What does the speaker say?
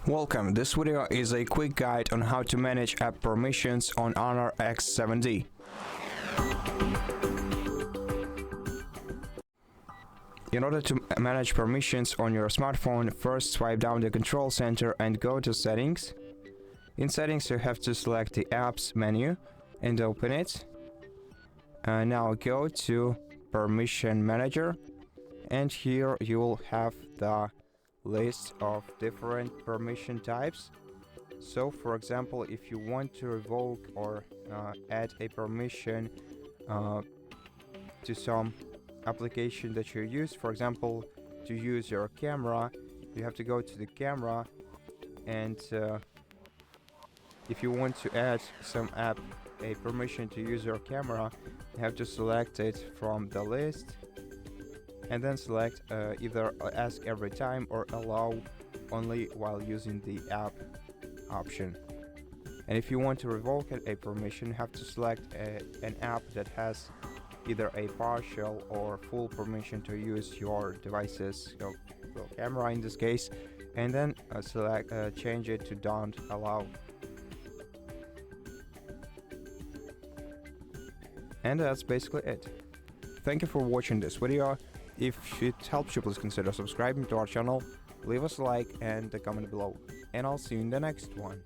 Welcome, this video is a quick guide on how to manage app permissions on HONOR X7d. In order to manage permissions on your smartphone, first swipe down the control center and go to settings. In settings you have to select the apps menu and open it. Now go to permission manager, and here you will have the list of different permission types. So for example, if you want to revoke or add a permission to some application that you use, for example to use your camera, you have to go to the camera, and if you want to add some app a permission to use your camera, you have to select it from the list and then select either ask every time or allow only while using the app option. And if you want to revoke a permission, you have to select an app that has either a partial or full permission to use your device's camera in this case, and then change it to don't allow. And that's basically it. Thank you for watching this video. If it helps you, please consider subscribing to our channel, leave us a like and a comment below, and I'll see you in the next one.